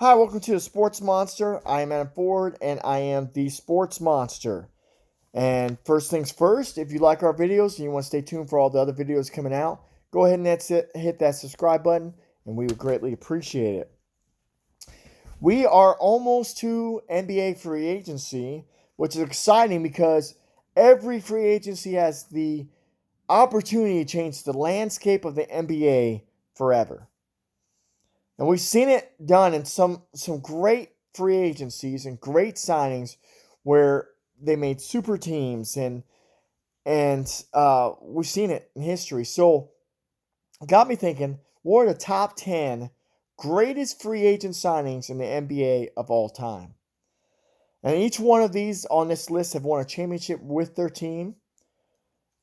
Hi, welcome to the Sports Monster. I am Adam Ford, and I am the Sports Monster. And first things first, if you like our videos and you want to stay tuned for all the other videos coming out, go ahead and hit that subscribe button, and we would greatly appreciate it. We are almost to NBA free agency, which is exciting because every free agency has the opportunity to change the landscape of the NBA forever. And we've seen it done in some great free agencies and great signings where they made super teams and we've seen it in history. So it got me thinking, what are the top 10 greatest free agent signings in the NBA of all time? And each one of these on this list have won a championship with their team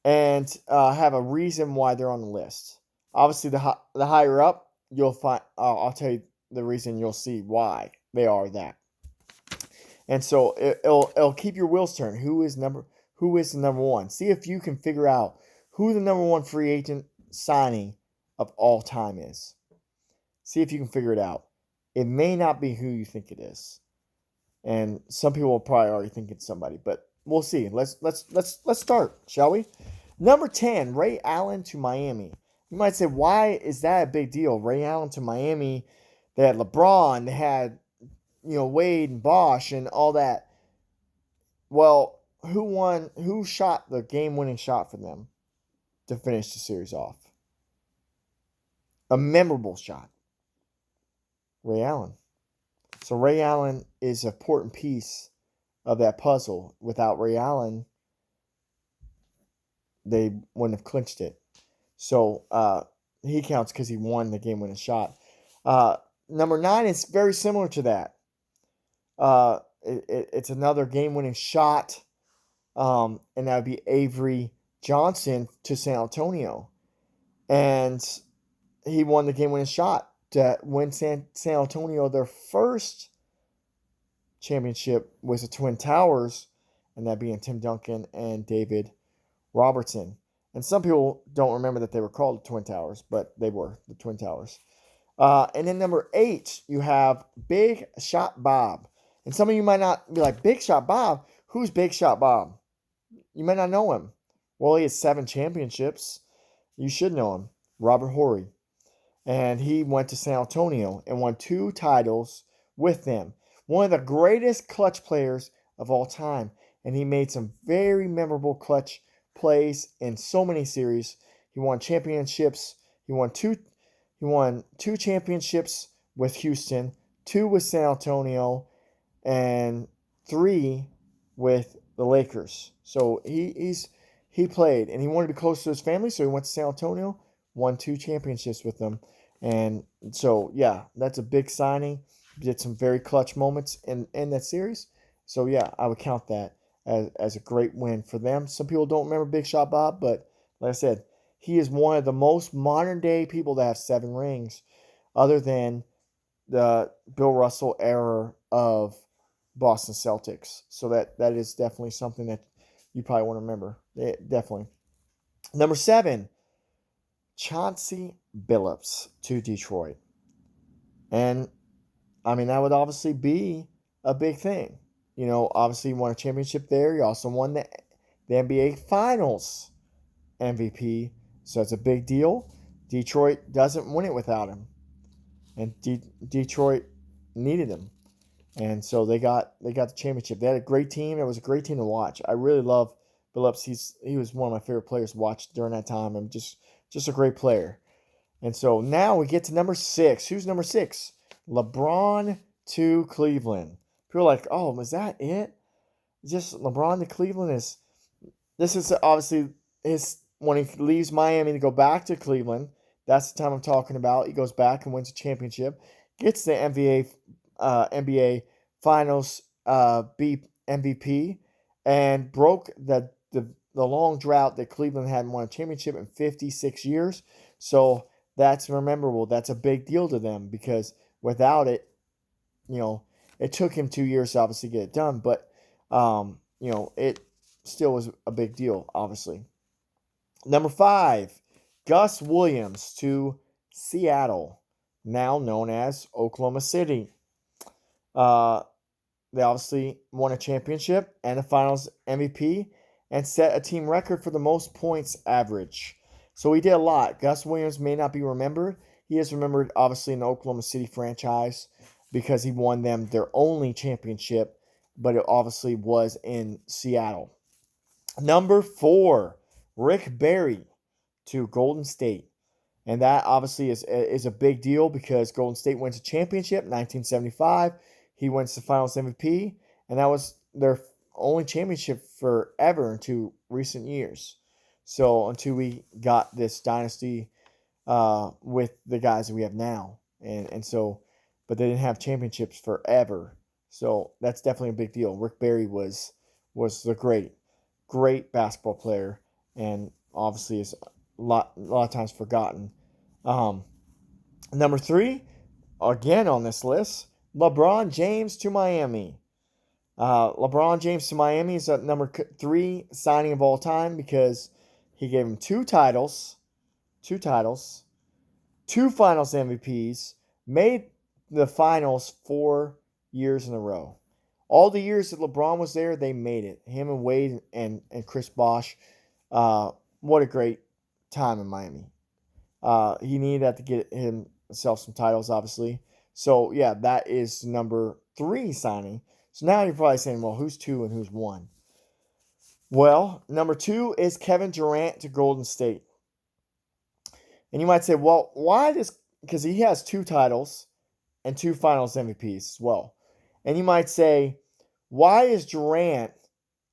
and have a reason why they're on the list. Obviously, the higher up, you'll find. I'll tell you the reason. You'll see why they are that. And so it'll keep your wheels turning. Who is the number one? See if you can figure out who the number one free agent signing of all time is. See if you can figure it out. It may not be who you think it is, and some people will probably already think it's somebody, but we'll see. Let's start, shall we? Number 10, Ray Allen to Miami. You might say, why is that a big deal? Ray Allen to Miami. They had LeBron, they had Wade and Bosh and all that. Well, who shot the game-winning shot for them to finish the series off? A memorable shot. Ray Allen. So Ray Allen is an important piece of that puzzle. Without Ray Allen, they wouldn't have clinched it. So he counts because he won the game-winning shot. Number 9 is very similar to that. It's another game-winning shot, and that would be Avery Johnson to San Antonio. And he won the game-winning shot to win San Antonio their first championship with the Twin Towers, and that being Tim Duncan and David Robertson. And some people don't remember that they were called the Twin Towers, but they were the Twin Towers. And then number 8, you have Big Shot Bob. And some of you might not be like, Big Shot Bob? Who's Big Shot Bob? You might not know him. Well, he has 7 championships. You should know him. Robert Horry. And he went to San Antonio and won 2 titles with them. One of the greatest clutch players of all time. And he made some very memorable clutch plays in so many series. He won championships. He won two championships with Houston, 2 with San Antonio, and 3 with the Lakers. So he played, and he wanted to be close to his family, so he went to San Antonio, won 2 championships with them. And so, yeah, that's a big signing. Did some very clutch moments in that series. So, yeah, I would count that as a great win for them. Some people don't remember Big Shot Bob, but like I said, he is one of the most modern day people that have 7 rings, other than the Bill Russell era of Boston Celtics. So that is definitely something that you probably want to remember. Definitely. Number 7, Chauncey Billups to Detroit. And I mean, that would obviously be a big thing. Obviously you won a championship there. You also won the NBA Finals MVP. So it's a big deal. Detroit doesn't win it without him. And Detroit needed him. And so they got the championship. They had a great team. It was a great team to watch. I really love Billups. He was one of my favorite players to watch during that time. And just a great player. And so now we get to number 6. Who's number 6? LeBron to Cleveland. People are like, oh, was that it? Just LeBron to Cleveland this is obviously his when he leaves Miami to go back to Cleveland. That's the time I'm talking about. He goes back and wins a championship, gets the NBA Finals MVP, and broke the long drought that Cleveland hadn't won a championship in 56 years. So that's memorable. That's a big deal to them because without it, it took him 2 years to obviously get it done, but it still was a big deal, obviously. Number 5, Gus Williams to Seattle, now known as Oklahoma City. Uh, they obviously won a championship and a Finals MVP and set a team record for the most points average. So he did a lot. Gus Williams may not be remembered. He is remembered, obviously, in the Oklahoma City franchise because he won them their only championship, but it obviously was in Seattle. Number 4, Rick Barry to Golden State. And that obviously is a big deal because Golden State wins a championship in 1975. He wins the Finals MVP, and that was their only championship forever into recent years. So until we got this dynasty with the guys that we have now, and so, but they didn't have championships forever. So that's definitely a big deal. Rick Barry was the great basketball player, and obviously is a lot of times forgotten. Um, Number 3, again on this list, LeBron James to Miami. LeBron James to Miami is at number 3 signing of all time because he gave him two titles, 2 Finals MVPs, made the Finals 4 years in a row. All the years that LeBron was there, they made it. Him and Wade and Chris Bosh. What a great time in Miami. He needed that to get himself some titles, obviously. So, yeah, that is number 3 signing. So now you're probably saying, well, who's 2 and who's 1? Well, number 2 is Kevin Durant to Golden State. And you might say, well, why this? Because he has 2 titles and 2 Finals MVPs as well. And you might say, why is Durant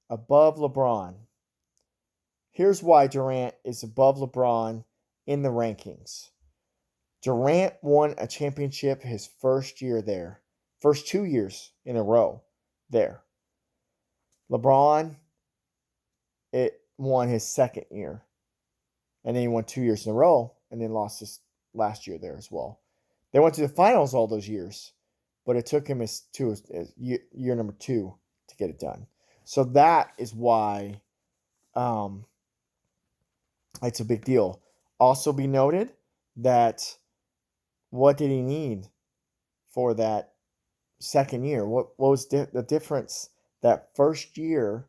above LeBron? Here's why Durant is above LeBron in the rankings. Durant won a championship his first year there. First 2 years in a row there. LeBron, it won his second year. And then he won 2 years in a row and then lost his last year there as well. They went to the finals all those years, but it took him his year number 2 to get it done. So that is why it's a big deal. Also be noted that what did he need for that second year? What was the difference that first year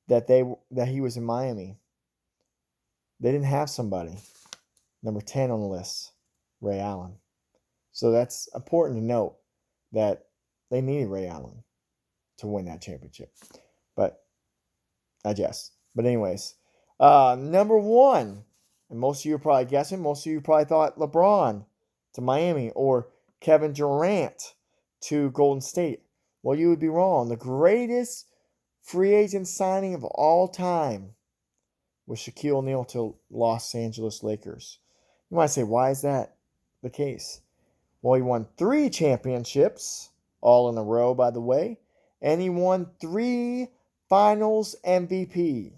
that he was in Miami? They didn't have somebody. Number 10 on the list, Ray Allen. So that's important to note that they needed Ray Allen to win that championship. But I jest. But anyways, number 1, and most of you are probably guessing, most of you probably thought LeBron to Miami or Kevin Durant to Golden State. Well, you would be wrong. The greatest free agent signing of all time was Shaquille O'Neal to Los Angeles Lakers. You might say, why is that the case? Well, he won 3 championships, all in a row, by the way, and he won 3 Finals MVPs.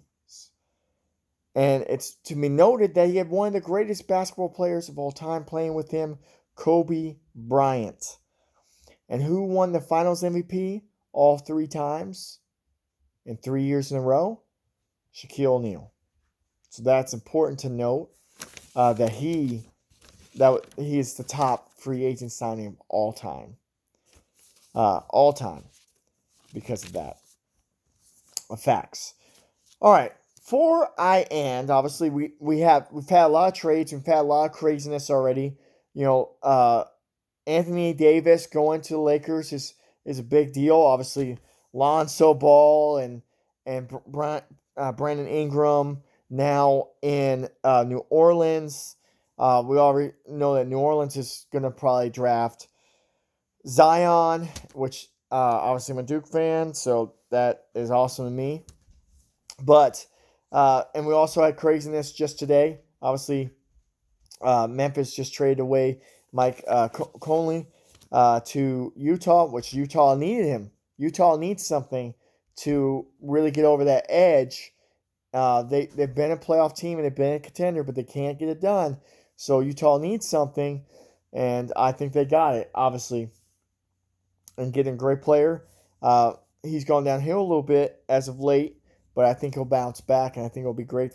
And it's to be noted that he had one of the greatest basketball players of all time playing with him, Kobe Bryant. And who won the Finals MVP all 3 times in 3 years in a row? Shaquille O'Neal. So that's important to note that he is the top free agent signing of all time. Because of that. Facts. All right. Before I end, obviously we've had a lot of trades, we've had a lot of craziness already. You know, Anthony Davis going to the Lakers is a big deal. Obviously, Lonzo Ball and Brandon Ingram now in New Orleans. We already know that New Orleans is going to probably draft Zion, which obviously I'm a Duke fan, so that is awesome to me. But and we also had craziness just today. Obviously, Memphis just traded away Mike Conley to Utah, which Utah needed him. Utah needs something to really get over that edge. They've been a playoff team and they've been a contender, but they can't get it done. So Utah needs something, and I think they got it, obviously. And getting a great player. He's gone downhill a little bit as of late, but I think he'll bounce back, and I think it'll be great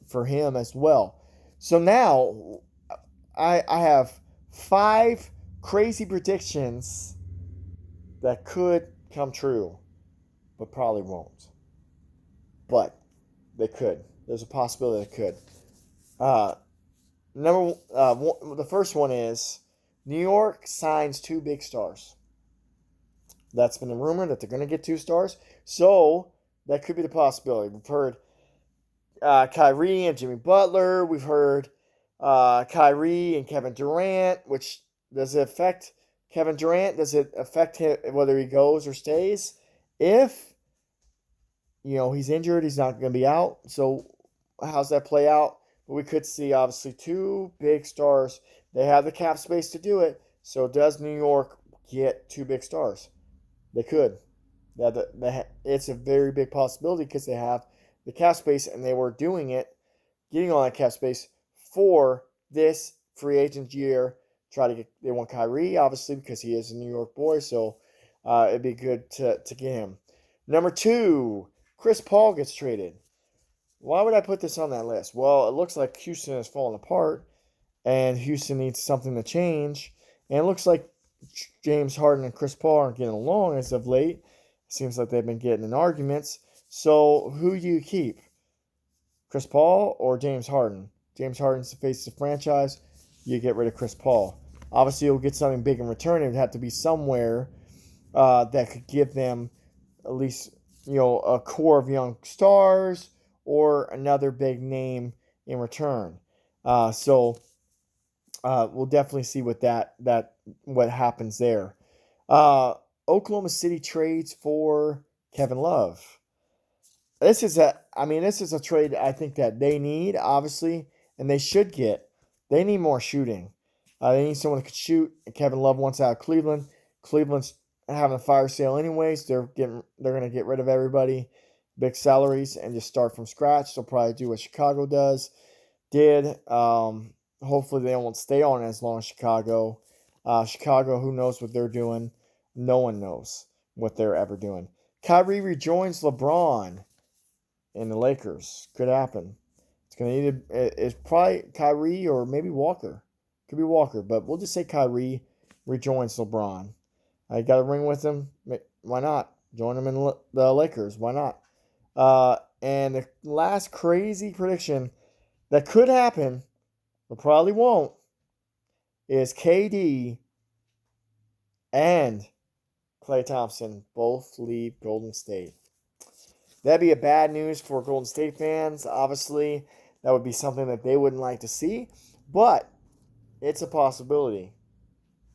for him as well. So now I have 5 crazy predictions that could come true, but probably won't. But they could. There's a possibility they could. Uh, the first one is New York signs two big stars. That's been the rumor that they're going to get two stars. So that could be the possibility. We've heard Kyrie and Jimmy Butler. We've heard Kyrie and Kevin Durant. Which does it affect Kevin Durant? Does it affect him whether he goes or stays? If he's injured, he's not going to be out. So how's that play out? But we could see obviously two big stars. They have the cap space to do it. So does New York get two big stars? They could. It's a very big possibility because they have the cap space and they were doing it, getting all that cap space for this free agent year. They want Kyrie obviously because he is a New York boy, so it'd be good to get him. Number 2, Chris Paul gets traded. Why would I put this on that list? Well, it looks like Houston has fallen apart, and Houston needs something to change. And it looks like James Harden and Chris Paul aren't getting along as of late. It seems like they've been getting in arguments. So who do you keep? Chris Paul or James Harden? James Harden's the face of the franchise. You get rid of Chris Paul. Obviously, you'll get something big in return. It would have to be somewhere that could give them at least a core of young stars or another big name in return. So we'll definitely see what what happens there. Oklahoma City trades for Kevin Love. This is a trade I think that they need, obviously, and they should get. They need more shooting. They need someone that could shoot. Kevin Love wants out of Cleveland. Cleveland's having a fire sale anyways. They're going to get rid of everybody, big salaries, and just start from scratch. They'll probably do what Chicago did. Hopefully they won't stay on as long as Chicago. Chicago, who knows what they're doing? No one knows what they're ever doing. Kyrie rejoins LeBron in the Lakers. Could happen. It's probably Kyrie or maybe Walker. Could be Walker, but we'll just say Kyrie rejoins LeBron. I got a ring with him. Why not? Join him in the Lakers. Why not? And the last crazy prediction that could happen, but probably won't, is KD and Klay Thompson both leave Golden State. That'd be a bad news for Golden State fans. Obviously, that would be something that they wouldn't like to see, but it's a possibility.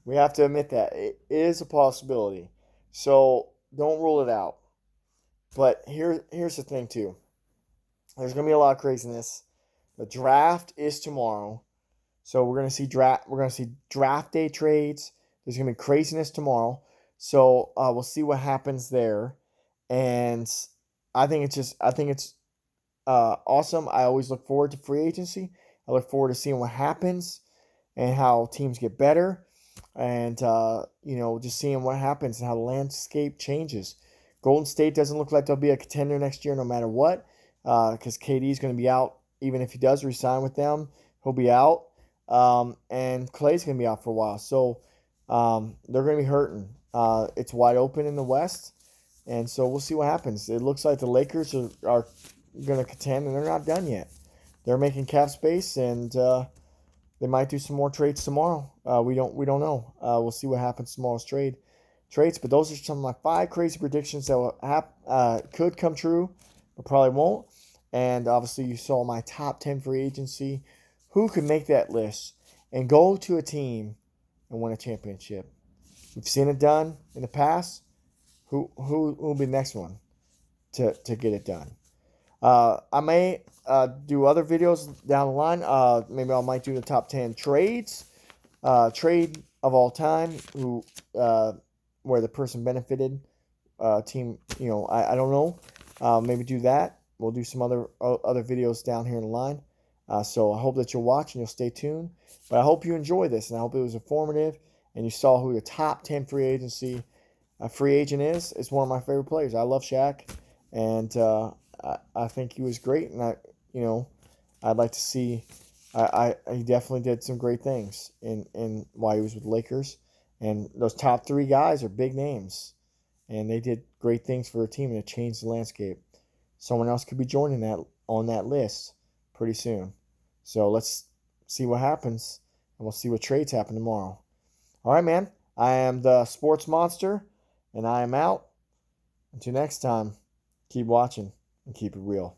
We have to admit that. It is a possibility. So don't rule it out. But here's the thing, too. There's going to be a lot of craziness. The draft is tomorrow. So we're going to see draft day trades. There's going to be craziness tomorrow. So we'll see what happens there. And I think it's awesome. I always look forward to free agency. I look forward to seeing what happens and how teams get better, and just seeing what happens and how the landscape changes. Golden State doesn't look like they'll be a contender next year, no matter what, because KD is going to be out. Even if he does resign with them, he'll be out, and Klay's going to be out for a while. So they're going to be hurting. It's wide open in the West. And so we'll see what happens. It looks like the Lakers are going to contend, and they're not done yet. They're making cap space, and they might do some more trades tomorrow. We don't know. We'll see what happens tomorrow's trades. But those are some of my 5 crazy predictions that could come true, but probably won't. And obviously, you saw my top 10 free agency. Who could make that list and go to a team and win a championship? We've seen it done in the past. Who will be the next one to get it done? I may do other videos down the line. Maybe I might do the top 10 trades, trade of all time, where the person benefited, team. I don't know. Maybe do that. We'll do some other videos down here in the line. So I hope that you'll watch and you'll stay tuned. But I hope you enjoy this, and I hope it was informative, and you saw who the top 10 free agent is. It's one of my favorite players. I love Shaq, and I think he was great, and I'd like to see. He definitely did some great things in while he was with the Lakers, And those top 3 guys are big names. And they did great things for their team and it changed the landscape. Someone else could be joining that on that list pretty soon. So let's see what happens. And we'll see what trades happen tomorrow. All right, man. I am the Sports Monster, and I am out. Until next time, keep watching and keep it real.